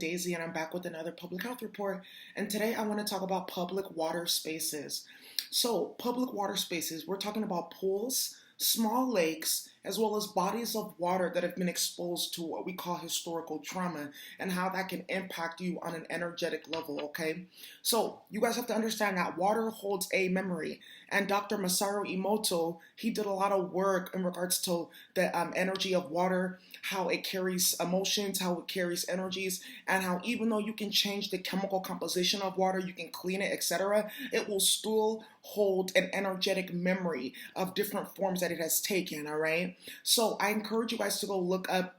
Daisy, and I'm back with another public health report. And today I want to talk about public water spaces. So, public water spaces, we're talking about pools, small lakes, as well as bodies of water that have been exposed to what we call historical trauma and how that can impact you on an energetic level, okay? So, you guys have to understand that water holds a memory. And Dr. Masaru Emoto, he did a lot of work in regards to the energy of water, how it carries emotions, how it carries energies, and how even though you can change the chemical composition of water, you can clean it, etc., it will still hold an energetic memory of different forms that it has taken, all right? So I encourage you guys to go look up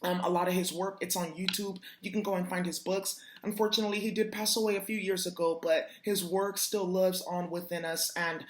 a lot of his work. It's on YouTube. You can go and find his books. Unfortunately, he did pass away a few years ago, but his work still lives on within us, and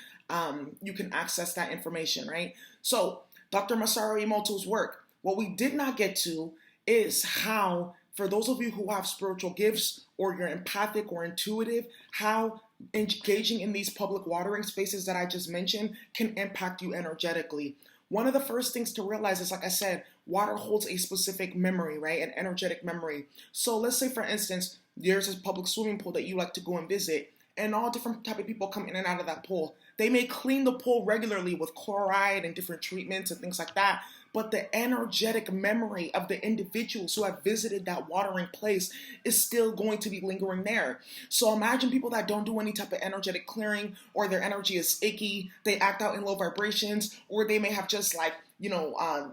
you can access that information, right? So, Dr. Masaru Emoto's work. What we did not get to is how, for those of you who have spiritual gifts or you're empathic or intuitive, how engaging in these public watering spaces that I just mentioned can impact you energetically. One of the first things to realize is, like I said, water holds a specific memory, right? An energetic memory. So let's say, for instance, there's a public swimming pool that you like to go and visit, and all different type of people come in and out of that pool. They may clean the pool regularly with chloride and different treatments and things like that, but the energetic memory of the individuals who have visited that watering place is still going to be lingering there. So imagine people that don't do any type of energetic clearing, or their energy is icky, they act out in low vibrations, or they may have just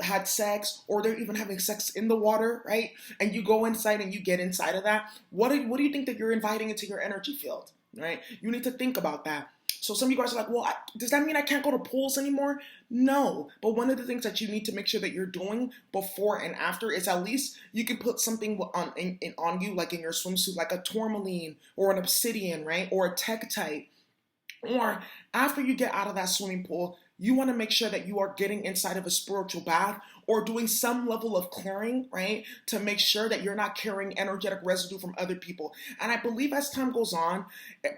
had sex, or they're even having sex in the water, right? And you go inside and you get inside of that. What do you think that you're inviting into your energy field, right? You need to think about that. So some of you guys are like, well, does that mean I can't go to pools anymore? No. But one of the things that you need to make sure that you're doing before and after is at least you can put something on you, like in your swimsuit, like a tourmaline or an obsidian, right? Or a tektite. Or after you get out of that swimming pool, you want to make sure that you are getting inside of a spiritual bath or doing some level of clearing, right? To make sure that you're not carrying energetic residue from other people. And I believe as time goes on,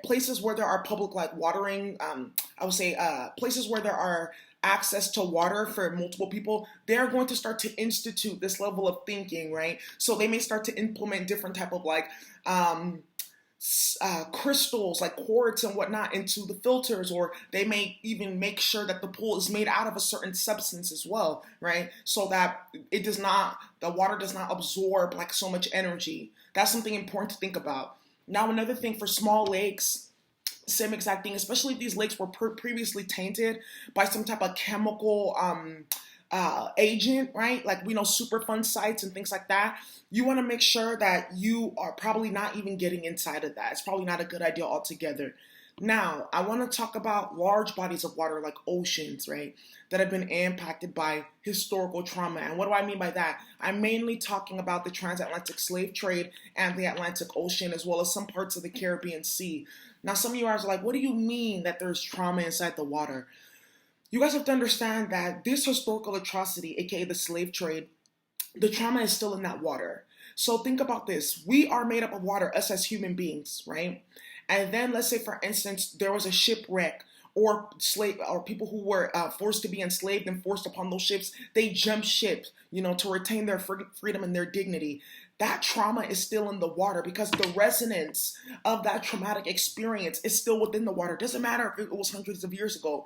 places where there are public like watering, I would say places where there are access to water for multiple people, they're going to start to institute this level of thinking, right? So they may start to implement different type of crystals like quartz and whatnot into the filters, or they may even make sure that the pool is made out of a certain substance as well, right? So that the water does not absorb like so much energy. That's something important to think about. Now, another thing for small lakes, same exact thing, especially if these lakes were previously tainted by some type of chemical agent, right? Like we know Superfund sites and things like that. You want to make sure that you are probably not even getting inside of that. It's probably not a good idea altogether. Now, I want to talk about large bodies of water like oceans, right? That have been impacted by historical trauma. And what do I mean by that? I'm mainly talking about the transatlantic slave trade and the Atlantic Ocean, as well as some parts of the Caribbean Sea. Now, some of you guys are like, what do you mean that there's trauma inside the water? You guys have to understand that this historical atrocity, aka the slave trade, the trauma is still in that water. So think about this. We are made up of water, us as human beings, right? And then let's say, for instance, there was a shipwreck, or people who were forced to be enslaved and forced upon those ships. They jumped ships, to retain their freedom and their dignity. That trauma is still in the water because the resonance of that traumatic experience is still within the water. It doesn't matter if it was hundreds of years ago.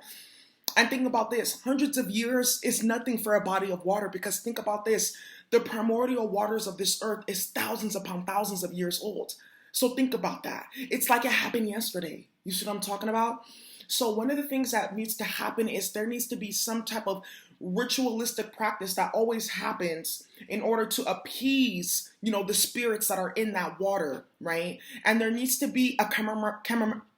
And think about this, hundreds of years is nothing for a body of water, because think about this, the primordial waters of this earth is thousands upon thousands of years old. So think about that. It's like it happened yesterday. You see what I'm talking about? So one of the things that needs to happen is there needs to be some type of ritualistic practice that always happens in order to appease, the spirits that are in that water, right? And there needs to be a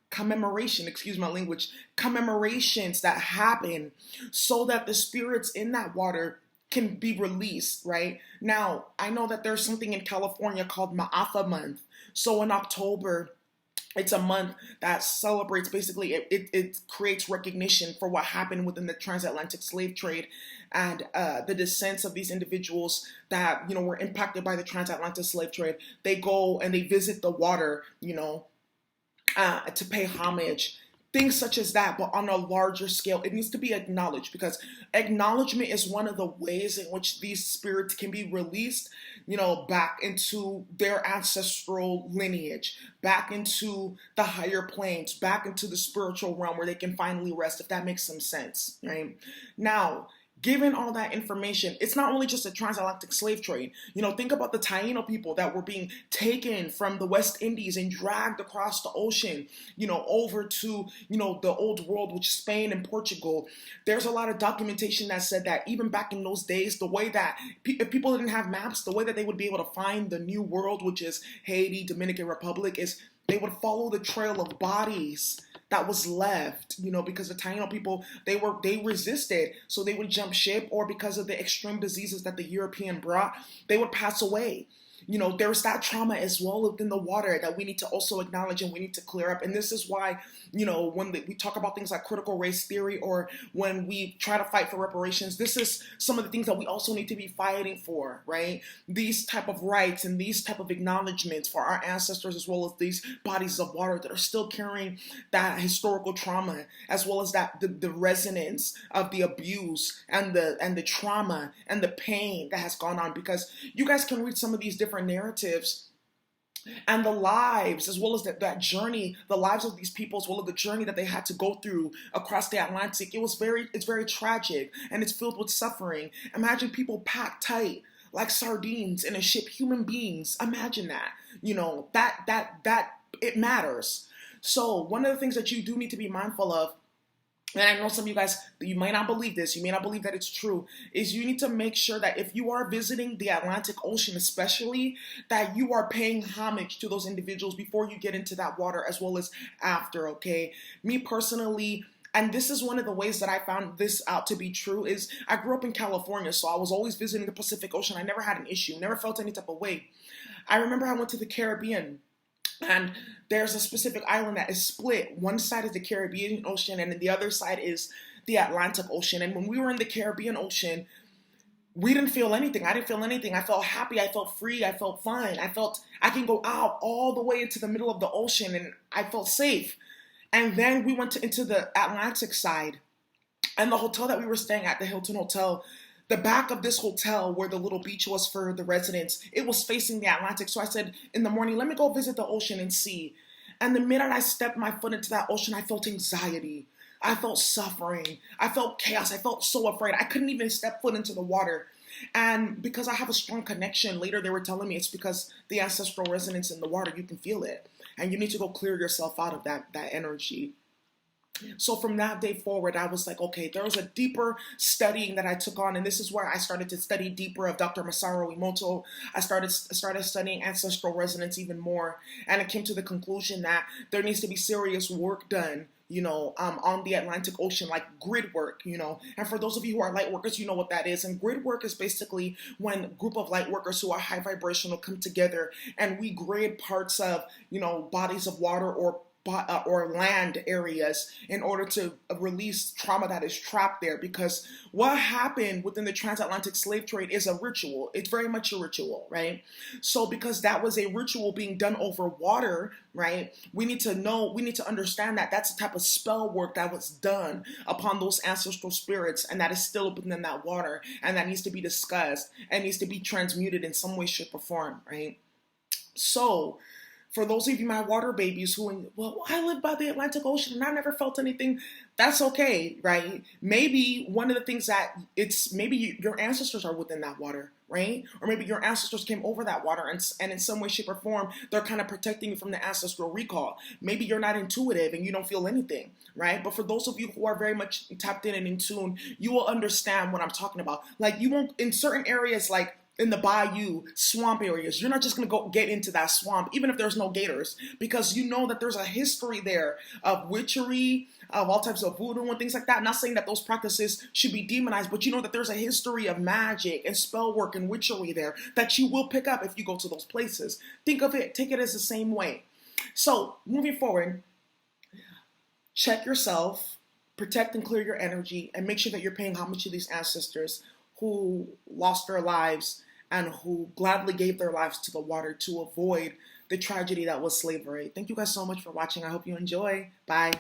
commemoration, excuse my language, commemorations that happen so that the spirits in that water can be released, right? Now, I know that there's something in California called Ma'afa Month. So in October, it's a month that celebrates, basically, it creates recognition for what happened within the transatlantic slave trade and the descents of these individuals that, were impacted by the transatlantic slave trade. They go and they visit the water, to pay homage. Things such as that, but on a larger scale. It needs to be acknowledged, because acknowledgement is one of the ways in which these spirits can be released. back into their ancestral lineage, back into the higher planes, back into the spiritual realm where they can finally rest, if that makes some sense, right? Now, given all that information, it's not only just a transatlantic slave trade. Think about the Taino people that were being taken from the West Indies and dragged across the ocean, over to, the old world, which is Spain and Portugal. There's a lot of documentation that said that even back in those days, the way that if people didn't have maps, the way that they would be able to find the new world, which is Haiti, Dominican Republic, is they would follow the trail of bodies that was left, because the Taino people, they resisted, so they would jump ship, or because of the extreme diseases that the European brought, they would pass away. There's that trauma as well within the water that we need to also acknowledge and we need to clear up. And this is why, when we talk about things like critical race theory, or when we try to fight for reparations, this is some of the things that we also need to be fighting for, right? These type of rights and these type of acknowledgments for our ancestors, as well as these bodies of water that are still carrying that historical trauma, as well as that the resonance of the abuse and the trauma and the pain that has gone on. Because you guys can read some of these different narratives and the lives, as well as that journey, the lives of these people, as well as the journey that they had to go through across the Atlantic. It's very tragic, and it's filled with suffering. Imagine people packed tight like sardines in a ship, human beings. Imagine that. That it matters. So one of the things that you do need to be mindful of, and I know some of you guys, you might not believe this, you may not believe that it's true, is you need to make sure that if you are visiting the Atlantic Ocean especially, that you are paying homage to those individuals before you get into that water, as well as after, okay? Me personally, and this is one of the ways that I found this out to be true, is I grew up in California, so I was always visiting the Pacific Ocean. I never had an issue, never felt any type of way. I remember I went to the Caribbean, and there's a specific island that is split. One side is the Caribbean Ocean, and then the other side is the Atlantic Ocean. And when we were in the Caribbean Ocean, we didn't feel anything. I didn't feel anything. I felt happy. I felt free. I felt fine. I felt I can go out all the way into the middle of the ocean, and I felt safe. And then we went into the Atlantic side, and the hotel that we were staying at, the Hilton Hotel, the back of this hotel where the little beach was for the residents, it was facing the Atlantic. So I said in the morning, let me go visit the ocean and see. And the minute I stepped my foot into that ocean, I felt anxiety. I felt suffering. I felt chaos. I felt so afraid. I couldn't even step foot into the water. And because I have a strong connection, later they were telling me it's because the ancestral resonance in the water, you can feel it. And you need to go clear yourself out of that energy. So from that day forward, I was like, okay, there was a deeper studying that I took on, and this is where I started to study deeper of Dr. Masaru Emoto. I started studying ancestral resonance even more, and I came to the conclusion that there needs to be serious work done, on the Atlantic Ocean, like grid work, And for those of you who are light workers, you know what that is. And grid work is basically when a group of light workers who are high vibrational come together and we grid parts of, bodies of water or land areas in order to release trauma that is trapped there. Because what happened within the transatlantic slave trade is a ritual. It's very much a ritual, right? So because that was a ritual being done over water, right? We need to understand that that's the type of spell work that was done upon those ancestral spirits, and that is still within that water, and that needs to be discussed and needs to be transmuted in some way, shape, or form, right? So for those of you, my water babies, I live by the Atlantic Ocean and I never felt anything, that's okay, right? Maybe one of the things that maybe your ancestors are within that water, right? Or maybe your ancestors came over that water and in some way, shape, or form, they're kind of protecting you from the ancestral recall. Maybe you're not intuitive and you don't feel anything, right? But for those of you who are very much tapped in and in tune, you will understand what I'm talking about. Like you won't, in certain areas, like in the bayou, swamp areas, you're not just going to go get into that swamp, even if there's no gators, because you know that there's a history there of witchery, of all types of voodoo and things like that. I'm not saying that those practices should be demonized, but you know that there's a history of magic and spell work and witchery there that you will pick up if you go to those places. Think of it, take it as the same way. So moving forward, check yourself, protect and clear your energy, and make sure that you're paying homage to these ancestors who lost their lives and who gladly gave their lives to the water to avoid the tragedy that was slavery. Thank you guys so much for watching. I hope you enjoy. Bye.